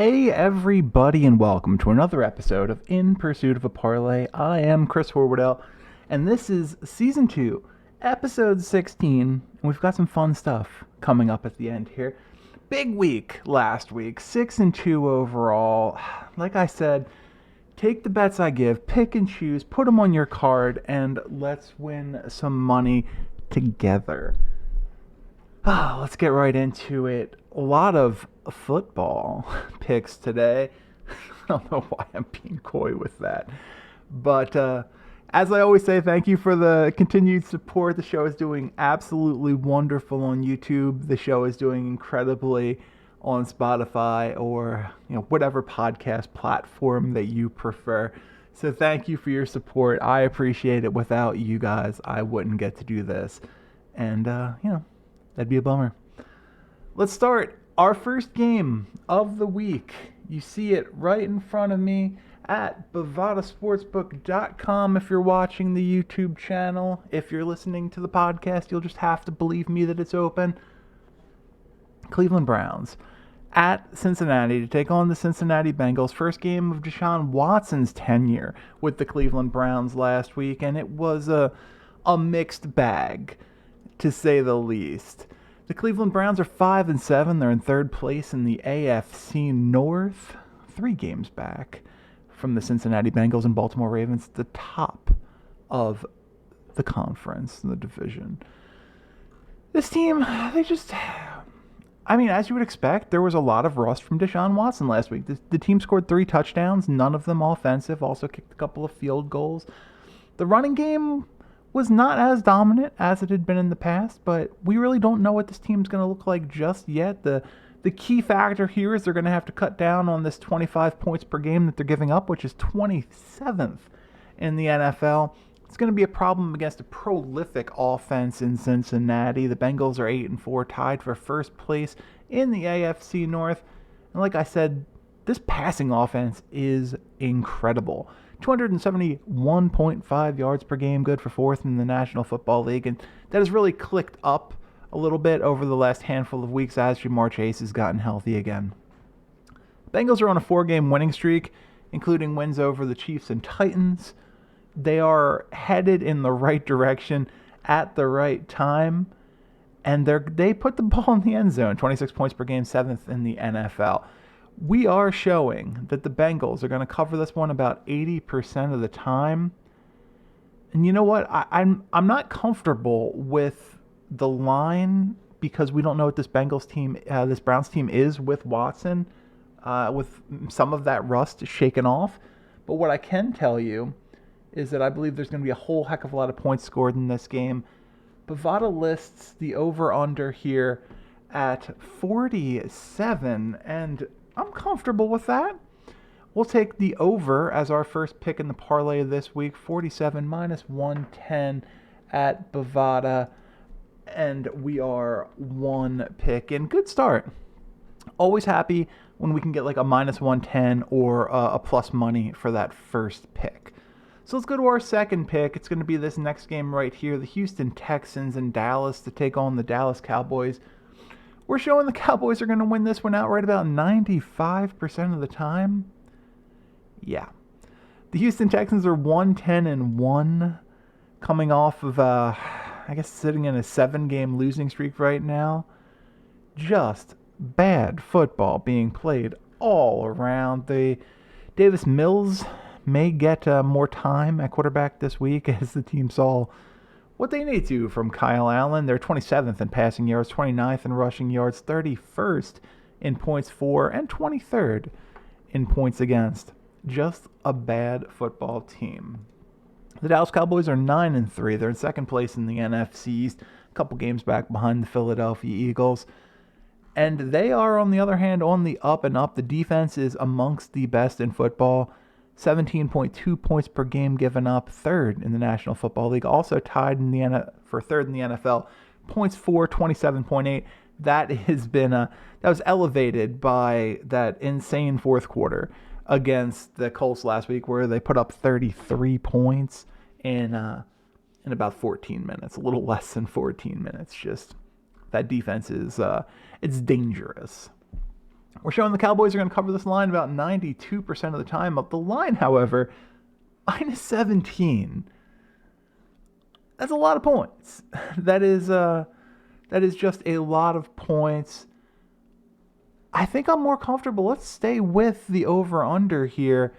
Hey everybody, and welcome to another episode of In Pursuit of a Parlay. I am Chris Horwedel, and this is Season 2, Episode 16, and we've got some fun stuff coming up at the end here. Big week last week, 6-2 overall. Like I said, take the bets I give, pick and choose, put them on your card, and let's win some money together. Let's get right into it. A lot of football picks today. I don't know why I'm being coy with that. But as I always say, thank you for the continued support. The show is doing absolutely wonderful on YouTube. The show is doing incredibly on Spotify or whatever podcast platform that you prefer. So thank you for your support. I appreciate it. Without you guys, I wouldn't get to do this. And, that'd be a bummer. Let's start our first game of the week. You see it right in front of me at bovadasportsbook.com if you're watching the YouTube channel. If you're listening to the podcast, you'll just have to believe me that it's open. Cleveland Browns at Cincinnati to take on the Cincinnati Bengals. First game of Deshaun Watson's tenure with the Cleveland Browns last week, and it was a mixed bag, to say the least. The Cleveland Browns are 5-7. They're in third place in the AFC North, 3 games back from the Cincinnati Bengals and Baltimore Ravens, the top of the conference, the division. This team, as you would expect, there was a lot of rust from Deshaun Watson last week. The team scored 3 touchdowns, none of them offensive, also kicked a couple of field goals. The running game was not as dominant as it had been in the past, but we really don't know what this team's going to look like just yet. The key factor here is they're going to have to cut down on this 25 points per game that they're giving up, which is 27th in the NFL. It's going to be a problem against a prolific offense in Cincinnati. The Bengals are 8-4, tied for first place in the AFC North. And like I said, this passing offense is incredible. 271.5 yards per game, good for 4th in the National Football League, and that has really clicked up a little bit over the last handful of weeks as Jamar Chase has gotten healthy again. Bengals are on a 4-game winning streak, including wins over the Chiefs and Titans. They are headed in the right direction at the right time, and they put the ball in the end zone, 26 points per game, 7th in the NFL. We are showing that the Bengals are going to cover this one about 80% of the time. And you know what? I'm not comfortable with the line because we don't know what this Browns team is with Watson, with some of that rust shaken off. But what I can tell you is that I believe there's going to be a whole heck of a lot of points scored in this game. Bovada lists the over-under here at 47, and I'm comfortable with that. We'll take the over as our first pick in the parlay this week, 47 minus 110 at Bovada, and we are 1 pick in. Good start. Always happy when we can get like a minus 110 or a plus money for that first pick. So let's go to our second pick. It's going to be this next game right here, the Houston Texans in Dallas to take on the Dallas Cowboys. We're showing the Cowboys are going to win this one outright about 95% of the time. Yeah. The Houston Texans are 1-10-1, coming off of, sitting in a 7-game losing streak right now. Just bad football being played all around. Davis Mills may get more time at quarterback this week as the team saw what they need to from Kyle Allen. They're 27th in passing yards, 29th in rushing yards, 31st in points for, and 23rd in points against. Just a bad football team. The Dallas Cowboys are 9-3. They're in second place in the NFC East, a couple games back behind the Philadelphia Eagles. And they are, on the other hand, on the up and up. The defense is amongst the best in football. 17.2 points per game given up, 3rd in the National Football League, also tied for 3rd in the NFL. Points for, 27.8. That was elevated by that insane fourth quarter against the Colts last week, where they put up 33 points in about 14 minutes, a little less than 14 minutes. Just that defense is it's dangerous. We're showing the Cowboys are going to cover this line about 92% of the time. The line, however, minus 17. That's a lot of points. That is just a lot of points. I think I'm more comfortable. Let's stay with the over-under here.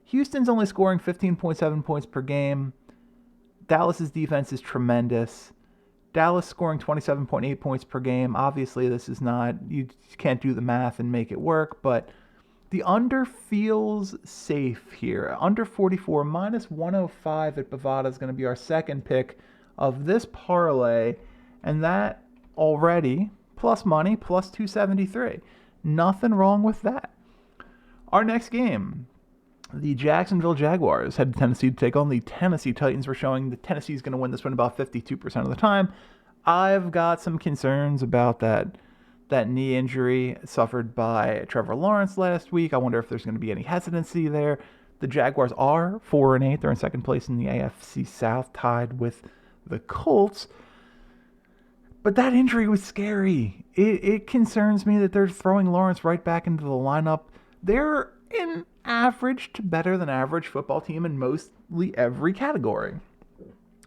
Houston's only scoring 15.7 points per game. Dallas's defense is tremendous. Dallas scoring 27.8 points per game. Obviously, this is not, you can't do the math and make it work, but the under feels safe here. Under 44, minus 105 at Bovada is going to be our second pick of this parlay, and that already, plus money, plus 273. Nothing wrong with that. Our next game, the Jacksonville Jaguars head to Tennessee to take on the Tennessee Titans. We're showing that Tennessee is going to win this one about 52% of the time. I've got some concerns about that knee injury suffered by Trevor Lawrence last week. I wonder if there's going to be any hesitancy there. The Jaguars are 4-8. They're in second place in the AFC South, tied with the Colts. But that injury was scary. It concerns me that they're throwing Lawrence right back into the lineup. They're an average to better than average football team in mostly every category.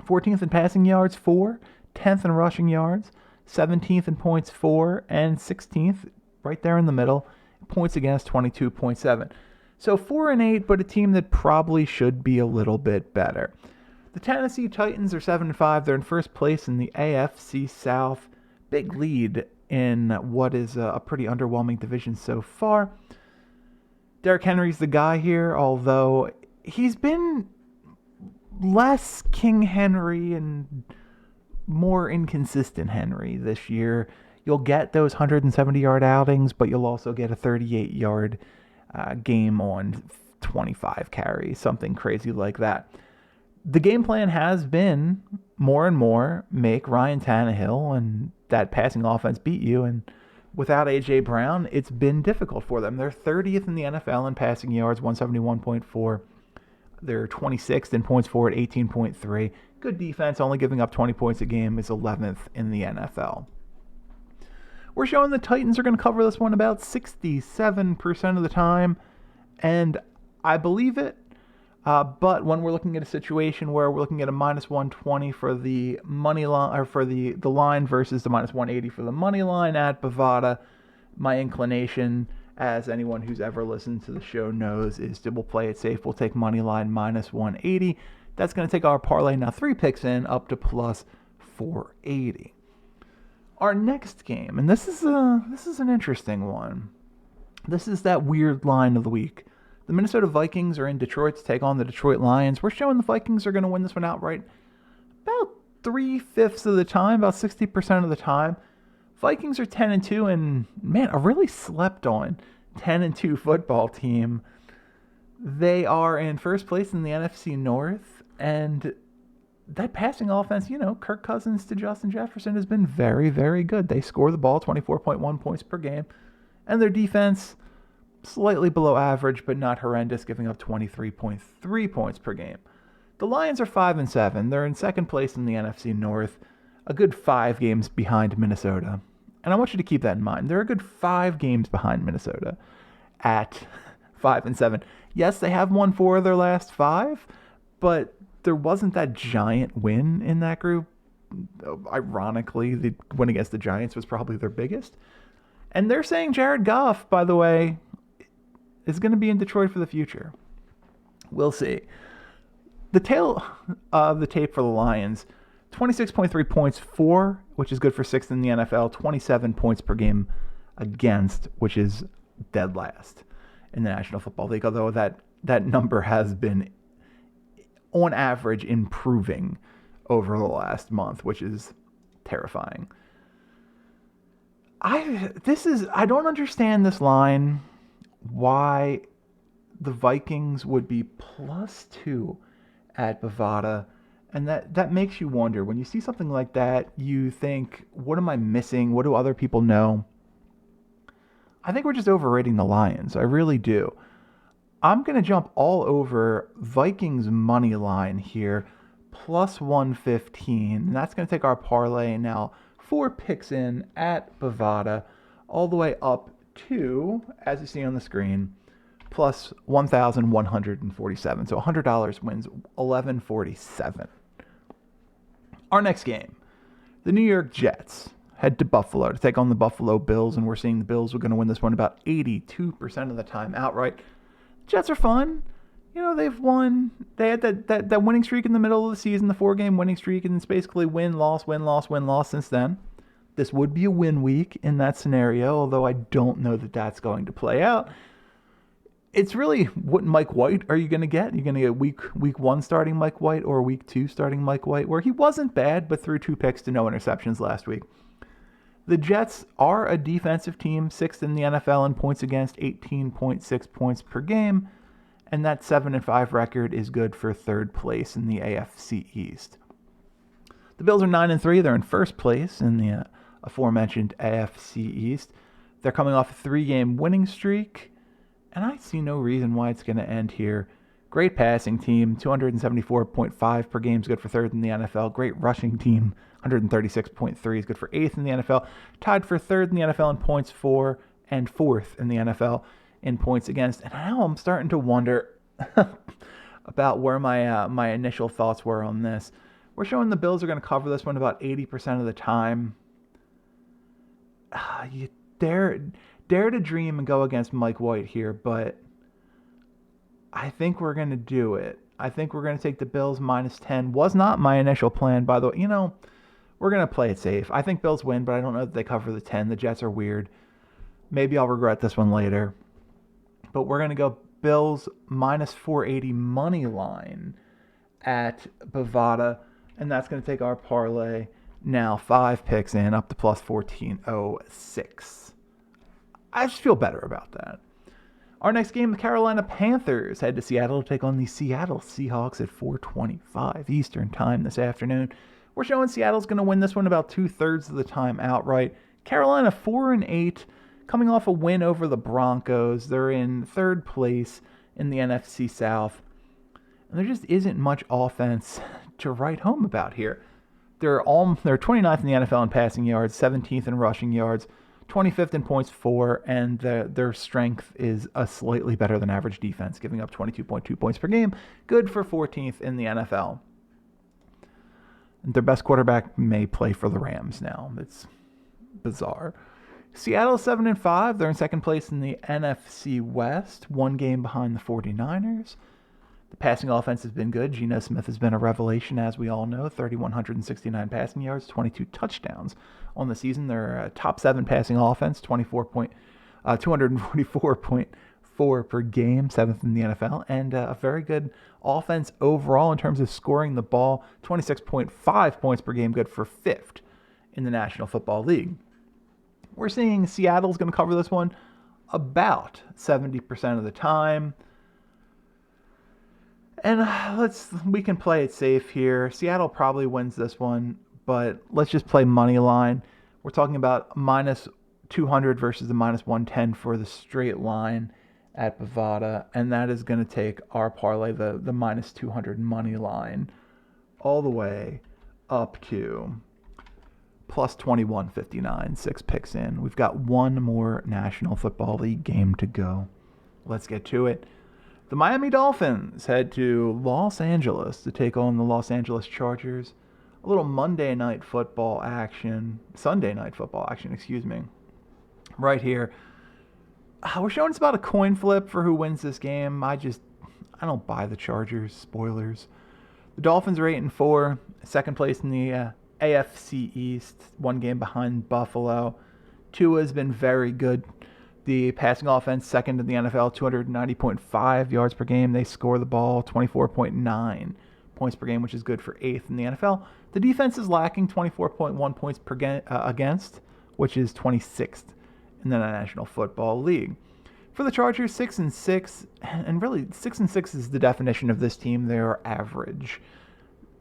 14th in passing yards, 4. 10th in rushing yards. 17th in points, 4. And 16th, right there in the middle, points against, 22.7. So 4-8, but a team that probably should be a little bit better. The Tennessee Titans are 7-5. They're in first place in the AFC South. Big lead in what is a pretty underwhelming division so far. Derrick Henry's the guy here, although he's been less King Henry and more inconsistent Henry this year. You'll get those 170-yard outings, but you'll also get a 38-yard game on 25 carries, something crazy like that. The game plan has been more and more make Ryan Tannehill and that passing offense beat you, and without A.J. Brown, it's been difficult for them. They're 30th in the NFL in passing yards, 171.4. They're 26th in points for at 18.3. Good defense, only giving up 20 points a game, is 11th in the NFL. We're showing the Titans are going to cover this one about 67% of the time, and I believe it. But when we're looking at a situation where we're looking at a minus 120 for the money line, or for the line versus the minus 180 for the money line at Bovada, my inclination, as anyone who's ever listened to the show knows, is to we'll play it safe. We'll take money line minus 180. That's going to take our parlay now 3 picks in up to plus 480. Our next game, and this is an interesting one. This is that weird line of the week. The Minnesota Vikings are in Detroit to take on the Detroit Lions. We're showing the Vikings are going to win this one outright about 3/5 of the time, about 60% of the time. Vikings are 10-2, and man, a really slept on 10-2 football team. They are in first place in the NFC North, and that passing offense, Kirk Cousins to Justin Jefferson has been very, very good. They score the ball 24.1 points per game, and their defense slightly below average, but not horrendous, giving up 23.3 points per game. The Lions are 5-7. They're in second place in the NFC North, a good 5 games behind Minnesota. And I want you to keep that in mind. They're a good 5 games behind Minnesota at 5-7. Yes, they have won 4 of their last 5, but there wasn't that giant win in that group. Ironically, the win against the Giants was probably their biggest. And they're saying Jared Goff, by the way, is going to be in Detroit for the future. We'll see. The tail of the tape for the Lions, 26.3 points for, which is good for 6th in the NFL, 27 points per game against, which is dead last in the National Football League, although that number has been, on average, improving over the last month, which is terrifying. I don't understand this line, why the Vikings would be +2 at Bovada, and that makes you wonder. When you see something like that, you think, what am I missing? What do other people know? I think we're just overrating the Lions. I really do. I'm going to jump all over Vikings money line here, +115, and that's going to take our parlay now 4 picks in at Bovada, all the way up to, as you see on the screen, plus 1,147. So $100 wins 1147. Our next game, the New York Jets head to Buffalo to take on the Buffalo Bills, and we're seeing the Bills are going to win this one about 82% of the time outright. Jets are fun. They've won. They had that winning streak in the middle of the season, the 4-game winning streak, and it's basically win, loss, win, loss, win, loss since then. This would be a win week in that scenario, although I don't know that that's going to play out. It's really, what Mike White are you going to get? You're going to get week 1 starting Mike White or week 2 starting Mike White, where he wasn't bad, but threw 2 picks to no interceptions last week. The Jets are a defensive team, 6th in the NFL in points against, 18.6 points per game, and that 7-5 record is good for 3rd place in the AFC East. The Bills are 9-3. They're in 1st place in the aforementioned AFC East. They're coming off a 3-game winning streak, and I see no reason why it's going to end here. Great passing team, 274.5 per game is good for 3rd in the NFL. Great rushing team, 136.3 is good for 8th in the NFL. Tied for 3rd in the NFL in points for and 4th in the NFL in points against. And now I'm starting to wonder about where my initial thoughts were on this. We're showing the Bills are going to cover this one about 80% of the time. You dare to dream and go against Mike White here, but I think we're going to do it. I think we're going to take the Bills -10. Was not my initial plan, by the way. We're going to play it safe. I think Bills win, but I don't know that they cover the 10. The Jets are weird. Maybe I'll regret this one later. But we're going to go Bills -480 money line at Bovada, and that's going to take our parlay now 5 picks in up to plus 1406. I just feel better about that. Our next game, the Carolina Panthers head to Seattle to take on the Seattle Seahawks at 4:25 Eastern Time this afternoon. We're showing Seattle's going to win this one about 2/3 of the time outright. Carolina 4-8, coming off a win over the Broncos. They're in 3rd place in the NFC South. And there just isn't much offense to write home about here. They're 29th in the NFL in passing yards, 17th in rushing yards, 25th in points for, and their strength is a slightly better than average defense, giving up 22.2 points per game, good for 14th in the NFL. Their best quarterback may play for the Rams now. It's bizarre. Seattle 7-5. They're in 2nd place in the NFC West, 1 game behind the 49ers. The passing offense has been good. Geno Smith has been a revelation, as we all know. 3,169 passing yards, 22 touchdowns on the season. They're a top 7 passing offense, 244.4 per game, 7th in the NFL, and a very good offense overall in terms of scoring the ball, 26.5 points per game, good for 5th in the National Football League. We're seeing Seattle's going to cover this one about 70% of the time. And we can play it safe here. Seattle probably wins this one, but let's just play money line. We're talking about -200 versus the -110 for the straight line at Bovada, and that is going to take our parlay, the -200 money line, all the way up to plus 2159, 6 picks in. We've got one more National Football League game to go. Let's get to it. The Miami Dolphins head to Los Angeles to take on the Los Angeles Chargers. A little Sunday night football action, right here. We're showing it's about a coin flip for who wins this game. I don't buy the Chargers. Spoilers. The Dolphins are 8-4, 2nd place in the AFC East, 1 game behind Buffalo. Tua's been very good. The passing offense, 2nd in the NFL, 290.5 yards per game. They score the ball 24.9 points per game, which is good for 8th in the NFL. The defense is lacking 24.1 points per against, which is 26th in the National Football League. For the Chargers, 6-6, and really 6-6 is the definition of this team. They are average.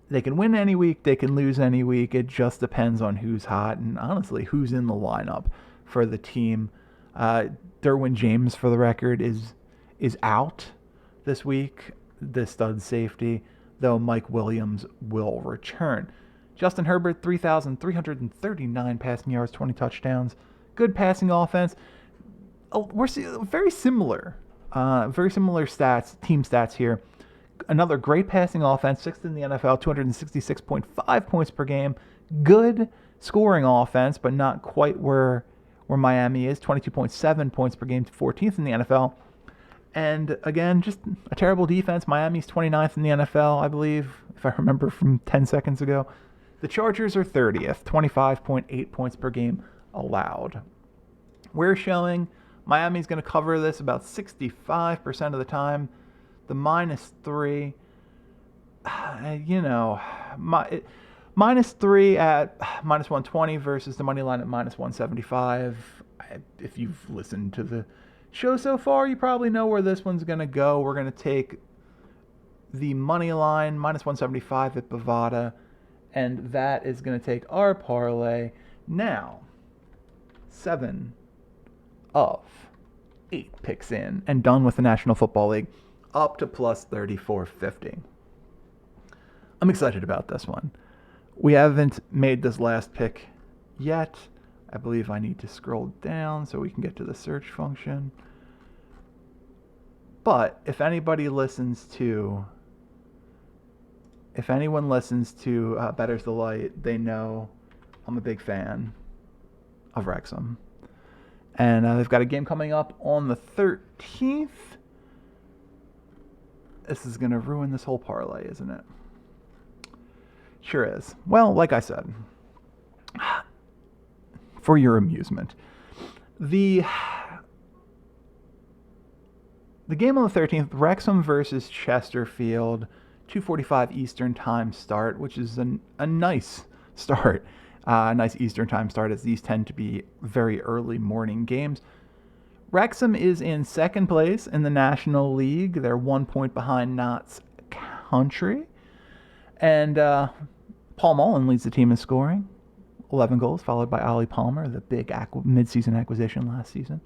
They can win any week, they can lose any week. It just depends on who's hot and honestly who's in the lineup for the team. Derwin James, for the record, is out this week, the stud safety, though Mike Williams will return. Justin Herbert, 3,339 passing yards, 20 touchdowns. Good passing offense. very similar. Very similar stats, team stats here. Another great passing offense, sixth in the NFL, 266.5 points per game. Good scoring offense, but not quite where Miami is, 22.7 points per game, 14th in the NFL. And again, just a terrible defense. Miami's 29th in the NFL, I believe, if I remember from 10 seconds ago. The Chargers are 30th, 25.8 points per game allowed. We're showing Miami's going to cover this about 65% of the time. The -3, -3 at -120 versus the money line at -175. If you've listened to the show so far, you probably know where this one's going to go. We're going to take the money line, -175 at Bovada, and that is going to take our parlay now 7 of 8 picks in and done with the National Football League, up to plus 34.50. I'm excited about this one. We haven't made this last pick yet. I believe I need to scroll down so we can get to the search function. But if anyone listens to Better's Delight, they know I'm a big fan of Wrexham. And they've got a game coming up on the 13th. This is going to ruin this whole parlay, isn't it? Sure is. Well, like I said, for your amusement, the game on the 13th, Wrexham versus Chesterfield, 2:45 Eastern Time start, which is a nice start. A nice Eastern Time start, as these tend to be very early morning games. Wrexham is in second place in the National League. They're 1 point behind Notts Country. And Paul Mullen leads the team in scoring, 11 goals, followed by Ollie Palmer, the big mid-season acquisition last season,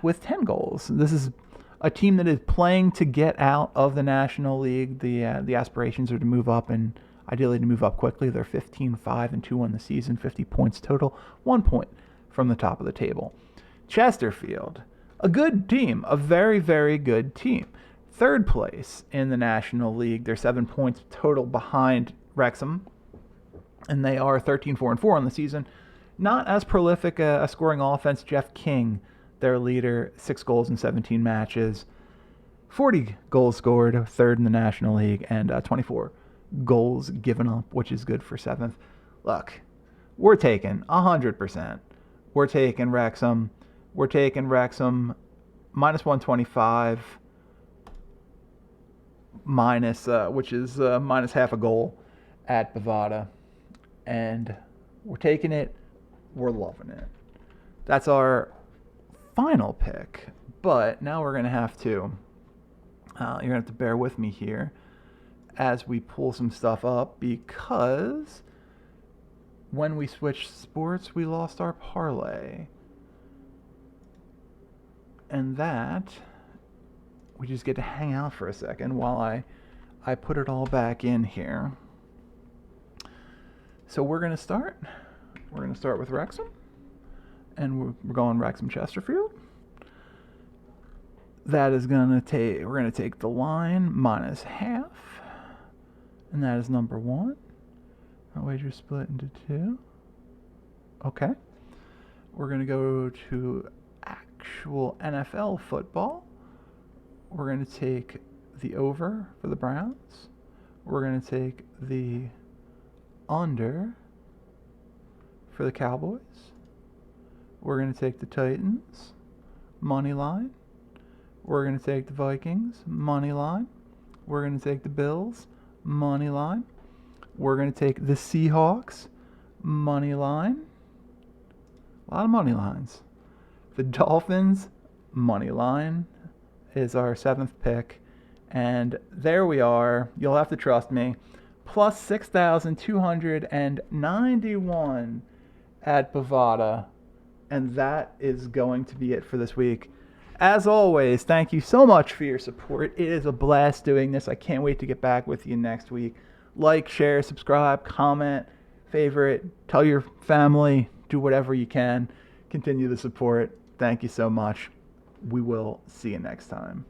with 10 goals. This is a team that is playing to get out of the National League. The aspirations are to move up, and ideally to move up quickly. They're 15-5-2 on the season, 50 points total, 1 point from the top of the table. Chesterfield, a good team, a very, very good team. Third place in the National League. They're 7 points total behind Wrexham, and they are 13-4-4 on the season. Not as prolific a scoring offense. Jeff King, their leader, 6 goals in 17 matches. 40 goals scored, third in the National League, and 24 goals given up, which is good for 7th. Look, we're taking 100%. We're taking Wrexham. We're taking Wrexham -125, which is minus half a goal at Bovada. And we're taking it. We're loving it. That's our final pick. But now we're going to have to, you're going to have to bear with me here as we pull some stuff up, because when we switched sports, we lost our parlay. And that, we just get to hang out for a second while I put it all back in here. So we're going to start. We're going to start with Wrexham. And we're going Wrexham Chesterfield. That is going to take, we're going to take the line minus half. And that is number 1. That wager split into 2. Okay. We're going to go to actual NFL football. We're going to take the over for the Browns. We're going to take the under for the Cowboys. We're going to take the Titans, money line. We're going to take the Vikings, money line. We're going to take the Bills, money line. We're going to take the Seahawks, money line. A lot of money lines. The Dolphins, money line, is our 7th pick. And there we are. You'll have to trust me. Plus 6,291 at Bovada. And that is going to be it for this week. As always, thank you so much for your support. It is a blast doing this. I can't wait to get back with you next week. Like, share, subscribe, comment, favorite, tell your family, do whatever you can. Continue the support. Thank you so much. We will see you next time.